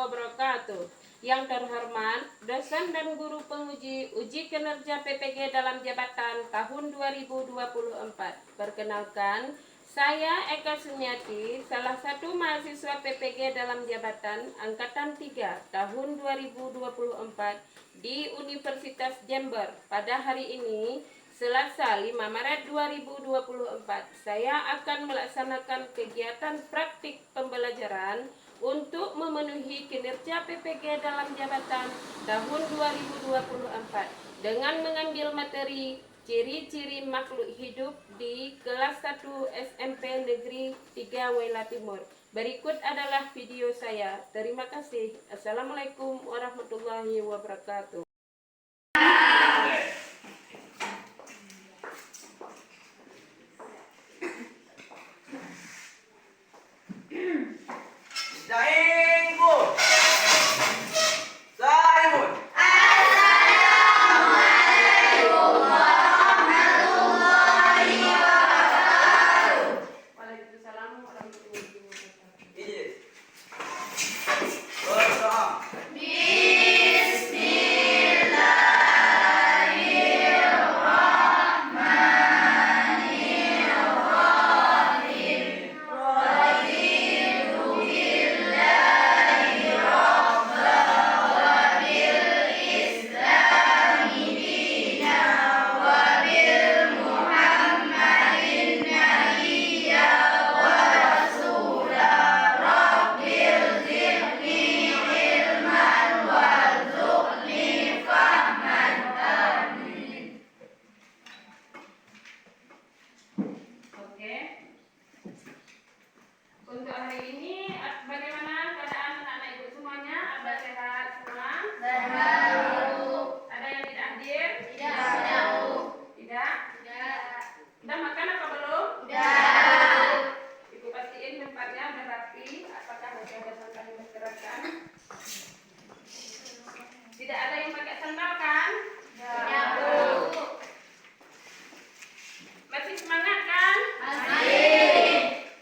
wabarakatuh. Yang terhormat, dosen dan guru penguji uji kinerja PPG dalam jabatan tahun 2024. Perkenalkan, saya Eka Sunyati, salah satu mahasiswa PPG dalam jabatan Angkatan 3 tahun 2024 di Universitas Jember. Pada hari ini, Selasa 5 Maret 2024, saya akan melaksanakan kegiatan praktik pembelajaran untuk memenuhi kinerja PPG dalam jabatan tahun 2024 dengan mengambil materi ciri-ciri makhluk hidup di kelas 1 SMP Negeri 3 Wela Timur. Berikut adalah video saya. Terima kasih. Assalamualaikum warahmatullahi wabarakatuh. Untuk hari ini bagaimana keadaan anak-anak ibu semuanya? Ada sehat semua? Sehat. Ada yang tidak hadir? Tidak. Sudah makan apa belum? Sudah. Ibu pastiin tempatnya sudah rapi. Apakah masih ada sandal yang berserakan? Tidak ada yang pakai sandal kan? Tidak. Masih semangat kan? Masih.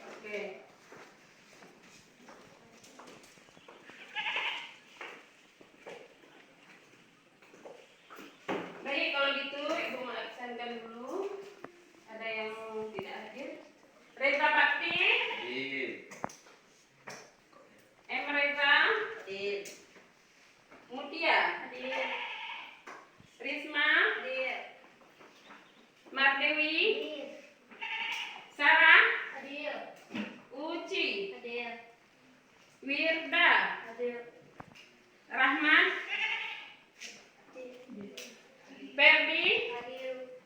Oke. Baik, kalau gitu Ibu mau absenkan dulu. Ada yang tidak hadir? Reza Bakti? Hadir. Reza? Hadir. Mutia? Hadir. Risma? Hadir. Mardewi? Hadir. Sarah? Hadir. Uci? Hadir. Wirda? Hadir. Rahmat? Ferdi? Hadir.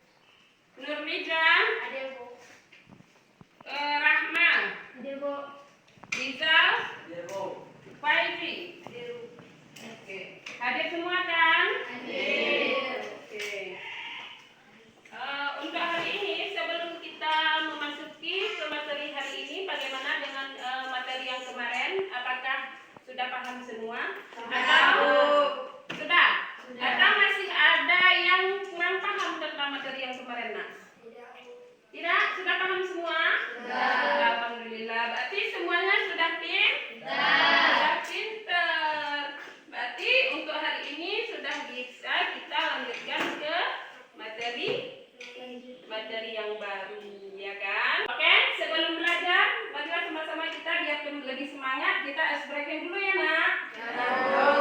Nurliza? Hadir, Bu. Rahma? Hadir, Bu. Rizal? Hadir, Bu. Faizi? Hadir, Bu. Oke. Hadir semua kan? Hadir. Oke. Untuk hari ini, sebelum kita memasuki ke materi hari ini, bagaimana dengan materi yang kemarin? Apakah sudah paham semua? Atau sudah? Atau masih ada yang kurang paham tentang materi yang kemarin, Nak? Tidak? Sudah paham semua? Sudah. Alhamdulillah. Berarti semuanya sudah sudah pinter. Berarti untuk hari ini sudah bisa kita lanjutkan ke materi yang baru, ya kan? Oke, sebelum belajar, marilah sama-sama kita biar lebih semangat. Kita ice breaking dulu ya, Nak?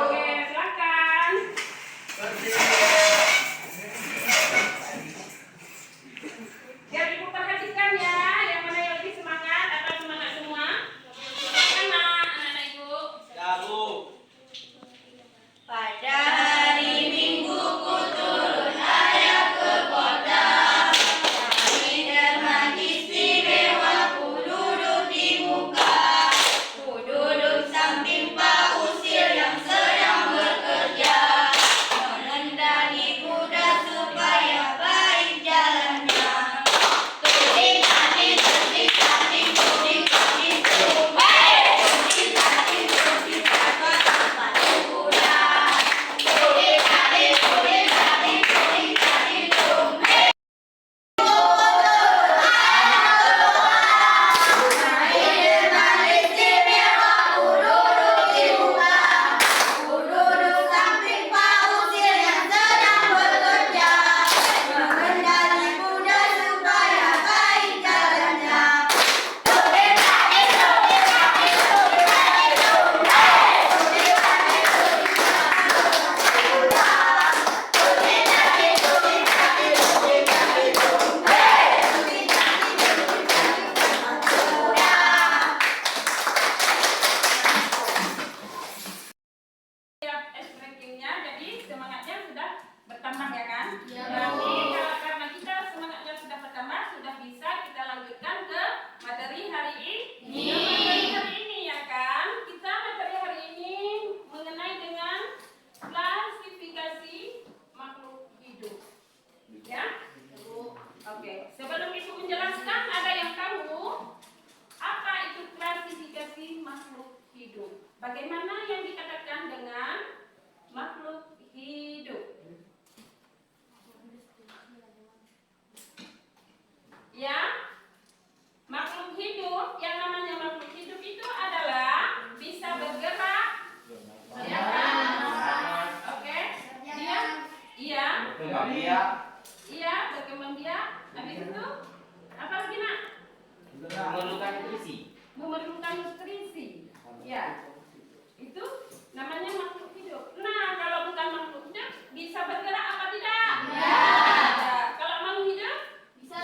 Oke, silakan. Biar Ibu perhatikan ya, yang mana yang lebih semangat. biak. Iya, berkembang biak. Habis itu apa lagi nak? Memerlukan nutrisi. Memerlukan nutrisi. Ya, itu namanya makhluk hidup. Nah, kalau bukan makhluk hidup bisa bergerak apa tidak? Ya. Kalau makhluk hidup bisa.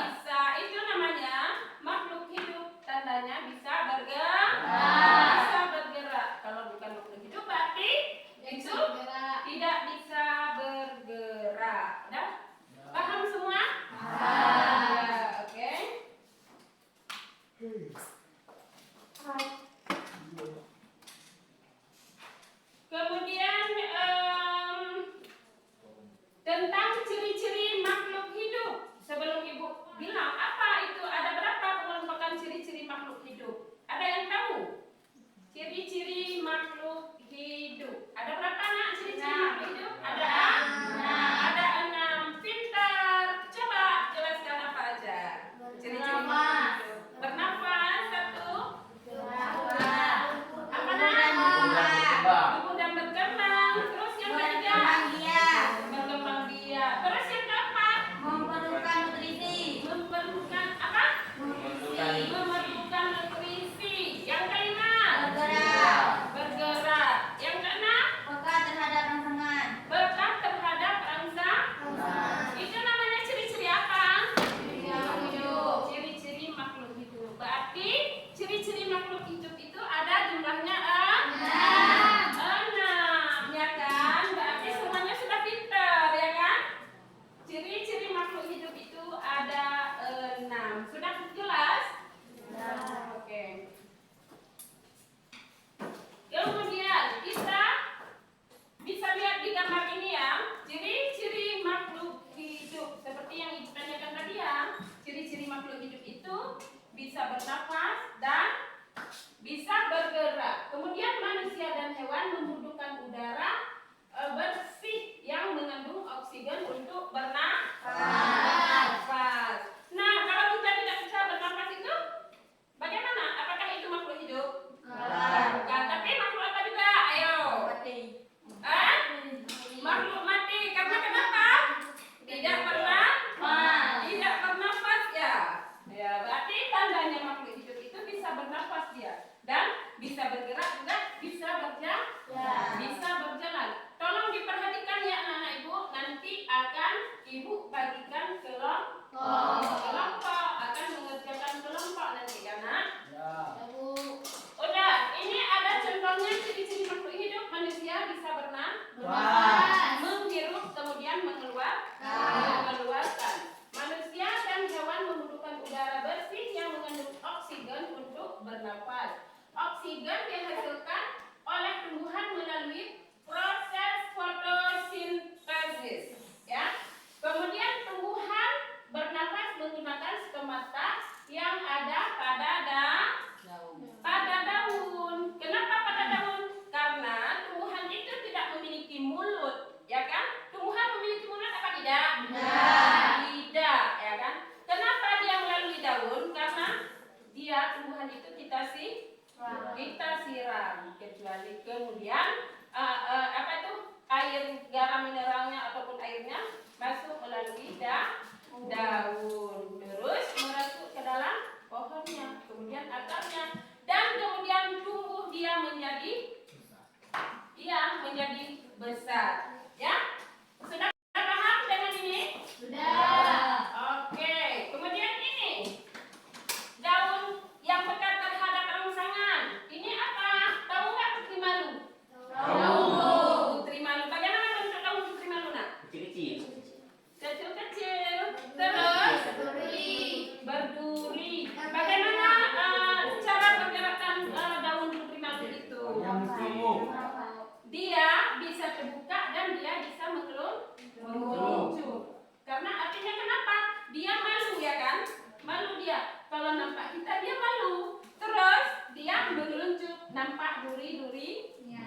Bisa. Itu namanya makhluk hidup. Tandanya bisa bergerak. Bisa bergerak. Kalau bukan makhluk hidup berarti itu tidak bisa bergerak. Dah? Paham semua? Ya, oke. Kemudian tentang ciri-ciri makhluk hidup. Sebelum Ibu bilang apa itu, ada berapa pengelompokan ciri-ciri makhluk hidup? Ada yang tahu? Ciri-ciri makhluk hidup. Ada berapa nak ciri-ciri makhluk hidup? Ada? Ada 6. Pintar. Coba jelaskan apa aja ciri-ciri makhluk hidup. Bernafas, 1. Apa nak? Tumbuh dan berkembang. Terus yang ketiga? Berkembang biak. Terus yang keempat? Memerlukan nutrisi. Memerlukan apa? Memerlukan nutrisi. Yang kelima? Bergerak. Yang keenam? Peka terhadap rangsangan. Peka terhadap rangsangan. Itu namanya ciri-ciri apa? Ciri-ciri makhluk hidup. Berarti ciri-ciri makhluk hidup itu ada jumlahnya 6, ya kan? Berarti semuanya sudah pintar, ya kan? Ciri-ciri makhluk hidup itu ada 6. Sudah jelas? Oke. Kemudian kita bisa lihat di gambar ini ya, ciri-ciri makhluk hidup seperti yang Ibu tanyakan tadi ya. Ciri-ciri makhluk hidup itu bisa bernafas dan bisa bergerak. Kemudian manusia dan hewan membutuhkan udara bersih yang mengandung oksigen untuk bernafas. Nah, kalau kita tidak bisa bernafas itu bagaimana? Apakah itu makhluk hidup? Bukan. Tapi makhluk apa juga? Ayo. Makhluk mati. Karena kenapa? Tidak bernafas ya. Ya, berarti tandanya makhluk hidup itu bisa bernafas dia dan bisa bergerak juga, bisa berjalan. Tolong diperhatikan ya anak-anak Ibu, nanti akan Ibu bagikan kelompok, akan mengerjakan kelompok nanti ya nak. Udah, ini ada contohnya ciri-ciri makhluk hidup. Manusia bisa bernafas, menghirup, kemudian mengeluarkan. Manusia dan hewan membutuhkan udara bersih yang mengandung oksigen untuk bernafas. Oksigen dihasilkan oleh tumbuhan melalui proses fotosintesis, ya. Kemudian tumbuhan bernafas menggunakan stomata yang ada pada daun. Kenapa pada daun? Karena tumbuhan itu tidak memiliki mulut, ya kan? Tumbuhan memiliki mulut apa tidak? Tidak, ya kan? Kenapa dia melalui daun? Karena tumbuhan itu kita siram, kecuali kemudian air garam mineralnya ataupun airnya masuk melalui daun, terus merasuk ke dalam pohonnya, kemudian akarnya, dan kemudian tumbuh dia menjadi besar. Ya, sudah paham dengan ini? Sudah. Oke, kemudian ini daun yang peka terhadap rangsangan. Ini apa? Tahu nggak putri malu? Tahu. Putri malu. Bagaimana bentuk daun putri malu nak? Kecil-kecil. Terus berduri. Bagaimana cara pergerakan daun putri malu itu? Dia bisa terbuka dan dia bisa mengeluncur. Karena artinya kenapa? Dia malu, ya kan? Malu dia. Kalau nampak kita dia malu. Terus dia mengeluncur. Nampak duri-durinya.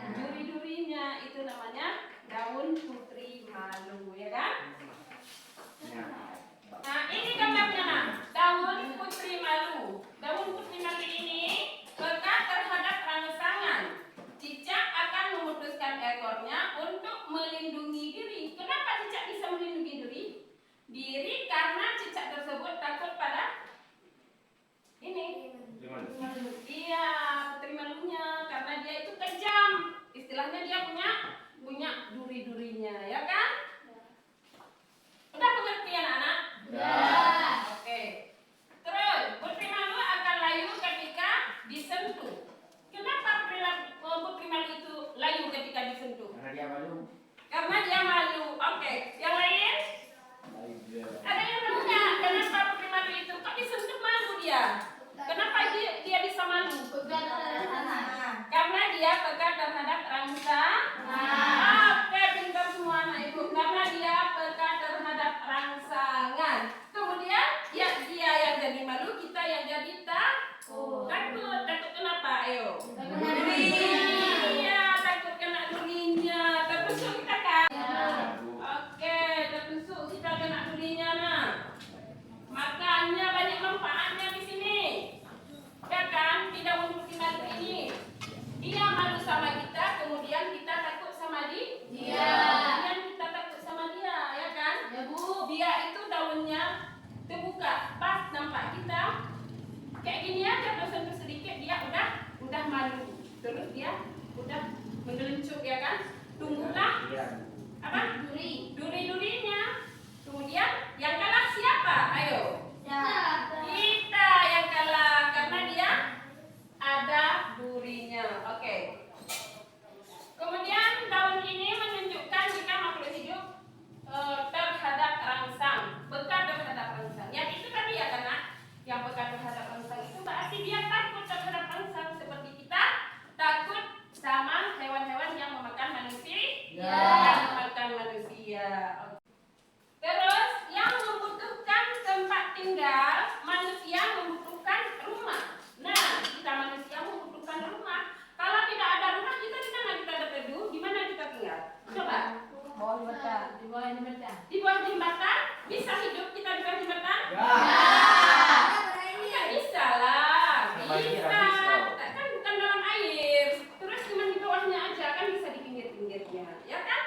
Itu namanya daun putri malu, ya kan? Nah, ini gambarnya nah. Daun putri malu. Daun putri malu ini peka terhadap rangsangan. Cicak akan memutuskan ekornya untuk melindungi diri. Kenapa cicak bisa Makan manusia. Terus yang membutuhkan tempat tinggal, manusia membutuhkan rumah. Nah, kita manusia membutuhkan rumah. Kalau tidak ada rumah, kita di mana kita berteduh? Di mana kita tinggal? Coba. Di bawah jembatan. Bisa hidup kita di bawah jembatan? Ya bisa lah. Bisa. Kan bukan dalam air. Terus cuma di bawahnya aja, kan bisa di pinggir-pinggirnya. Ya kan?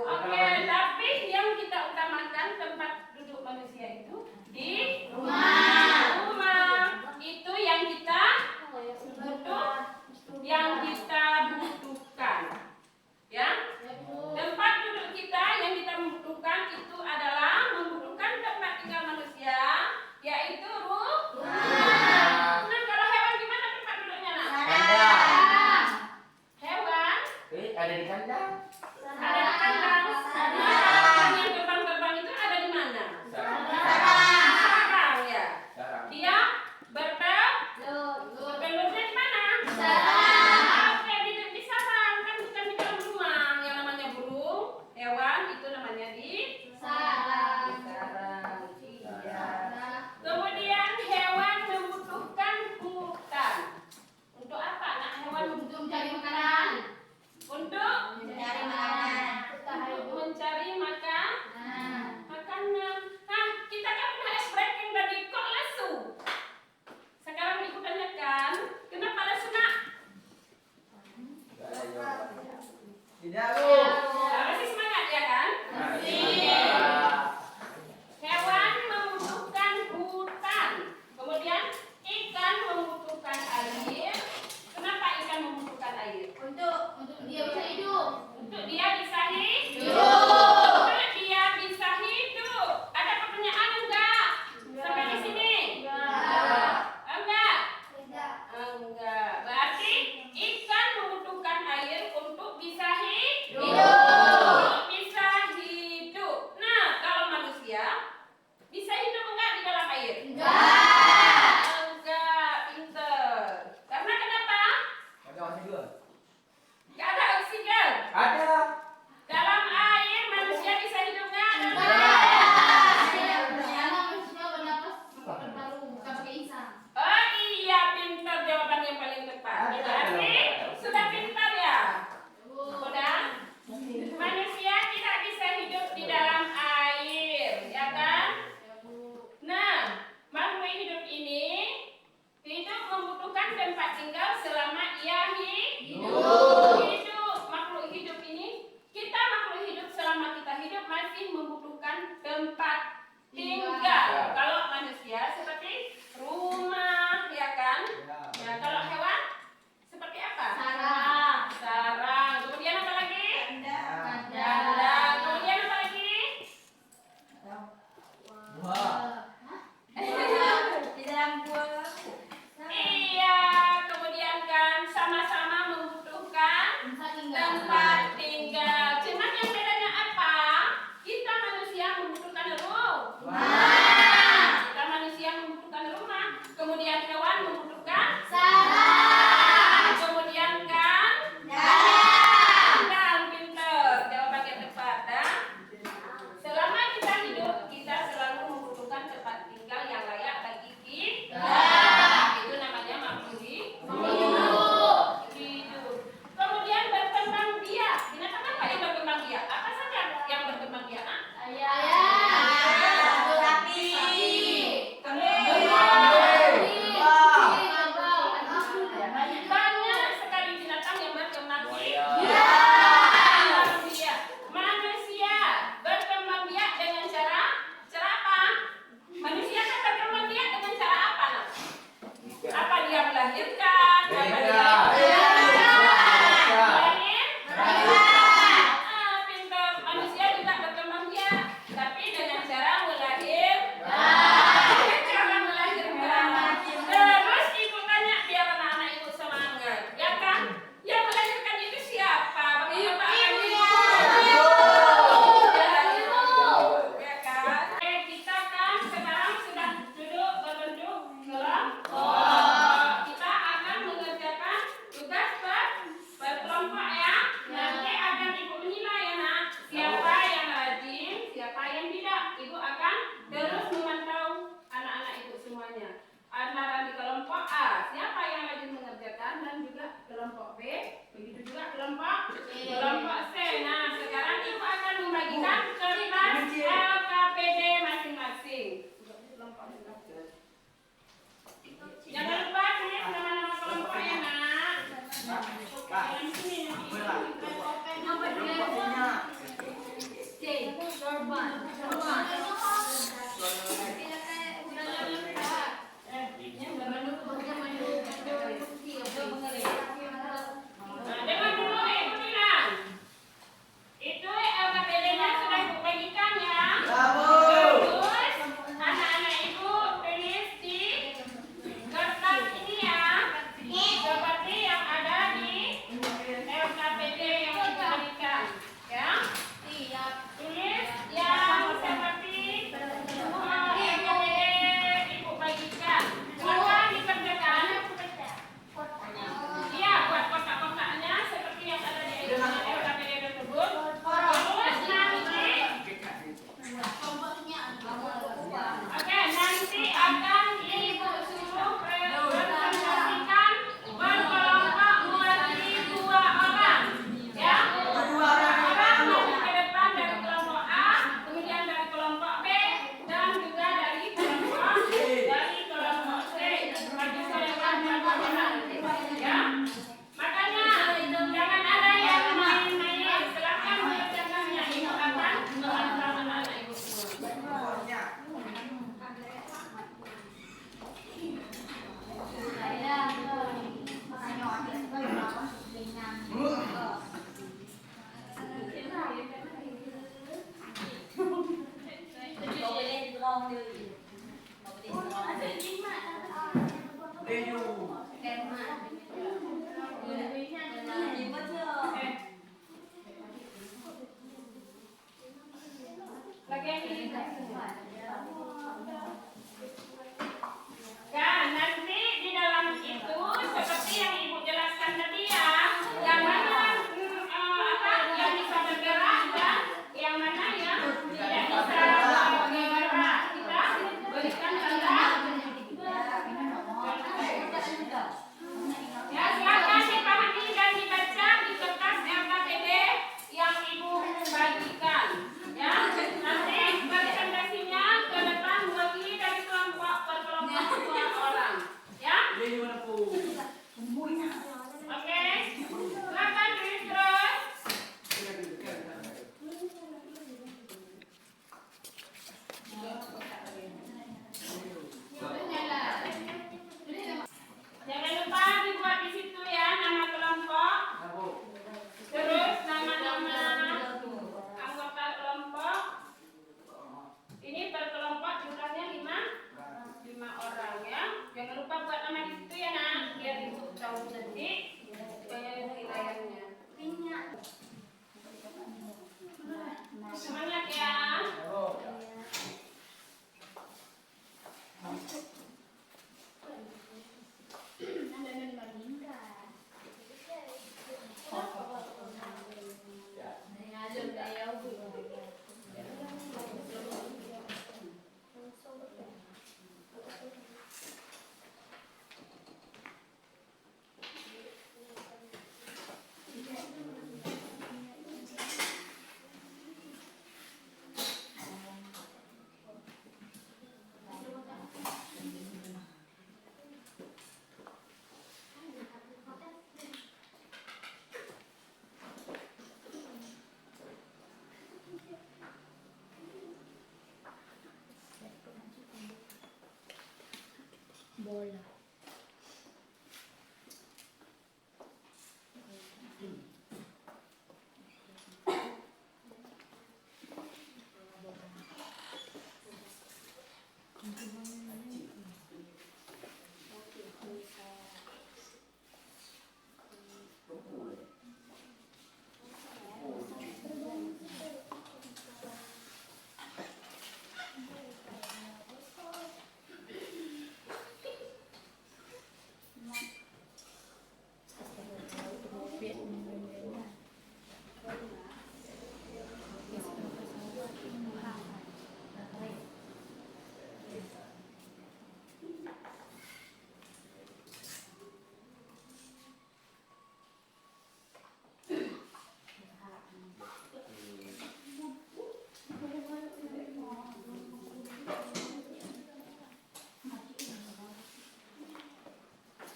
Oke, tapi yang kita utamakan tempat duduk manusia itu di rumah. Rumah itu yang kita butuhkan. Ya, tempat duduk kita yang kita butuhkan itu adalah membutuhkan tempat tinggal manusia, yaitu rumah. Nah, kalau hewan gimana tempat duduknya, nak? Kandang. Hewan Ada di kandang. ada di kandang. Nah, yang terbang-terbang itu ada di mana? Sarang ya. Sarang. Dia bertelurnya di mana? Oke, di sarang, kan bukan di dalam rumah. Yang namanya burung, hewan itu namanya di sarang. Iya. Kemudian hewan membutuhkan hutan. Untuk apa? Nak hewan Untuk mencari makanan. untuk Mencari makanan. mencari makanan. Nah, kita kan pernah breaking dari kok lesu. Sekarang ditanyakan, kenapa lesu, nak? Tidak, Bu. Masih semangat ya kan? Hewan membutuhkan hutan. Kemudian ikan membutuhkan air. Kenapa ikan membutuhkan air? Untuk dia bisa hidup. Untuk dia bisa hidup. Hidup. Untuk dia bisa hidup. Ada pertanyaan enggak? Sampai di sini? Enggak? Enggak. Berarti ikan membutuhkan air untuk bisa hidup. Untuk bisa hidup. Nah, kalau manusia bisa hidup enggak di dalam air? Enggak, pinter. Karena kenapa? Ada masih dua. Enggak ada oksigen. Ada. Dalam air manusia bisa hidup enggak? Oh iya, pintar, jawaban yang paling tepat. Berarti sudah pintar ya? Sudah? Manusia tidak bisa hidup di dalam air, ya kan? Nah, makhluk hidup ini hidup membutuhkan tempat tinggal selama ia hidup. Makhluk hidup ini, kita makhluk hidup selama kita hidup masih membutuhkan tempat tinggal. Kalau manusia seperti rumah, ya kan? Ya, kalau hewan seperti apa? Sarang. Kemudian apa lagi? Kandang. Kemudian apa lagi? Buah. Di dalam gua. Iya, kemudian kan sama-sama membutuhkan tempat tinggal. Cuman yang bedanya apa? Kita manusia membutuhkan rumah. Kita manusia membutuhkan rumah. Kemudian hewan membutuhkan kemudian kan kandang. Pinter, jawaban yang tepat. Nah, selama kita hidup, kita selalu membutuhkan tempat tinggal yang layak bagi kita. Itu namanya makhluk hidup. Kemudian berkembang biak.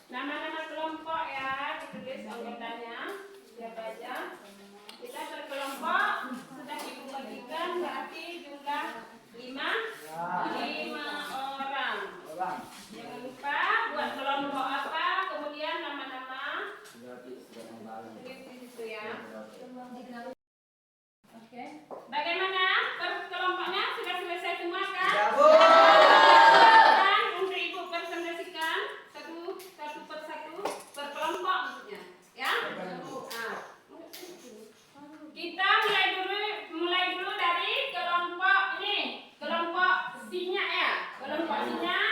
Nama-nama kelompok ya, ditulis anggotanya. Siapa aja? Kita berkelompok sudah ibu bagikan, berarti jumlah 5 orang. Jangan lupa buat kelompok apa, kemudian nama-nama tulis di situ ya. Oke. Bagaimana? Kelompoknya sudah selesai semua kan? Kan untuk ibu presentasikan satu per satu berkelompok maksudnya, ya. Nah, kita mulai dulu dari kelompok ini, kelompok sinyak ya, kelompok sinyak.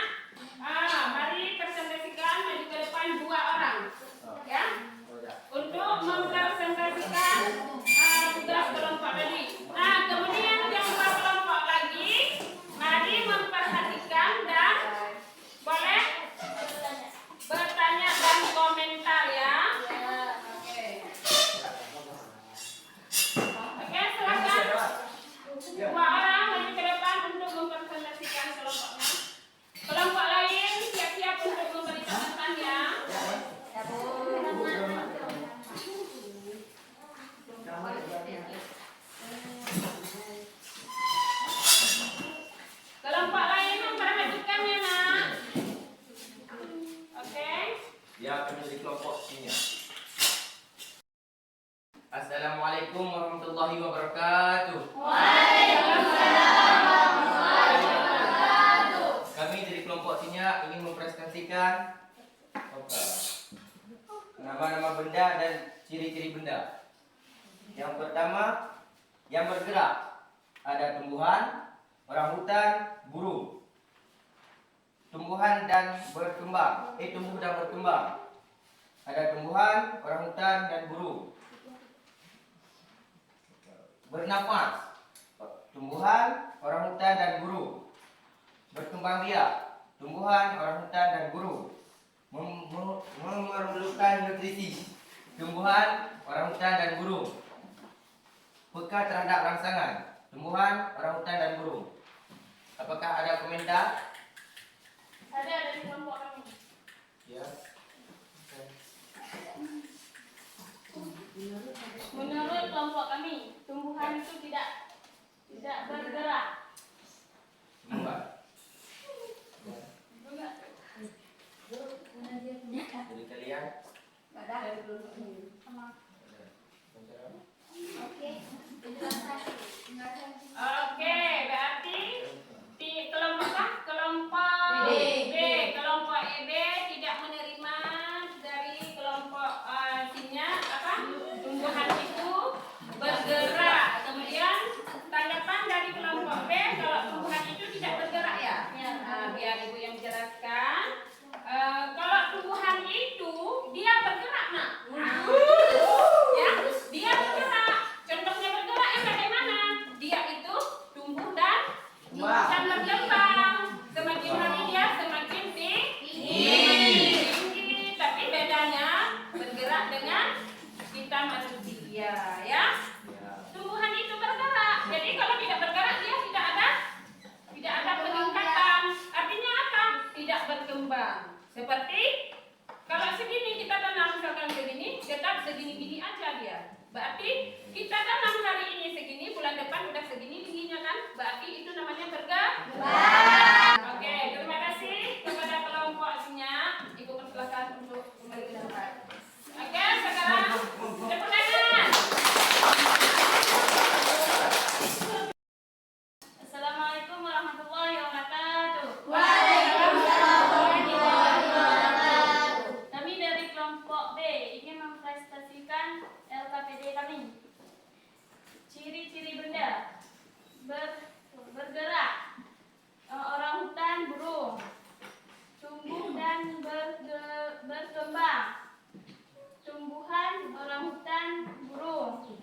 Mari presentasikan maju ke depan 2 orang, ya, untuk mempresentasikan tugas kelompok tadi. Nah, kemudian yang berkelompok lagi, mari memperhatikan dan boleh bertanya dan komentar ya. Oke, silakan 2 orang maju ke depan untuk mempresentasikan kelompoknya. Kelompok lain siap-siap untuk memberi catatan ya. Kelompok lain memperhatikan ya nak. Oke. Ya, peneliti kelompok sini. Assalamualaikum warahmatullahi wabarakatuh. Kami dari kelompok Sinyak ingin mempresentasikan nama-nama benda dan ciri-ciri benda. Yang pertama, yang bergerak. Ada tumbuhan, orangutan, burung. Tumbuhan dan berkembang. Tumbuh dan berkembang. Ada tumbuhan, orangutan, dan burung. Bernafas. Tumbuhan, orangutan, dan burung. Berkembang biak. Tumbuhan, orangutan, dan burung. Memerlukan nutrisi. Tumbuhan, orangutan, dan burung. Peka terhadap rangsangan. Tumbuhan, orangutan, dan burung. Apakah ada komentar? Ada dari kelompok kami. Ya. Menurut kelompok kami, tumbuhan itu tidak bergerak. Tumbuhan. Jadi kalian Dari kelompok kami. Oke, berarti di kelompok B. Kelompok EB tidak menerima dari kelompok sinyak tumbuhan itu bergerak. Kemudian tanggapan dari kelompok B kalau tumbuhan itu tidak bergerak ya. Biar ibu yang jelaskan. Kalau tumbuhan itu dia bergerak nak. Ya, dia bergerak. Contohnya bergerak yang bagaimana? Dia itu tumbuh dan berkembang. Semakin hari dia semakin tinggi. Tapi bedanya bergerak dengan kita manusia, ya. Tumbuhan itu bergerak. Jadi kalau tidak bergerak dia tidak ada peningkatan. Artinya apa? Tidak berkembang. Seperti kalau segini kita tanam misalkan segini, tetap segini-gini aja dia. Berarti kita tanam hari ini segini, bulan depan udah segini tingginya kan? Berarti itu namanya berkembang. Oke, terima kasih kepada kelompok sinyak. PPG kami. Ciri-ciri benda bergerak, orang hutan, burung, tumbuh dan berkembang, tumbuhan, orang hutan, burung,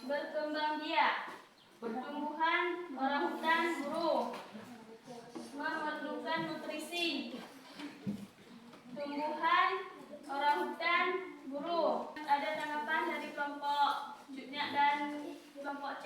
berkembang biak, pertumbuhan, orang hutan, burung, memerlukan nutrisi, tumbuhan, orang hutan, burung. Ada tanggapan dari kelompok Jutnya dan kelompok C?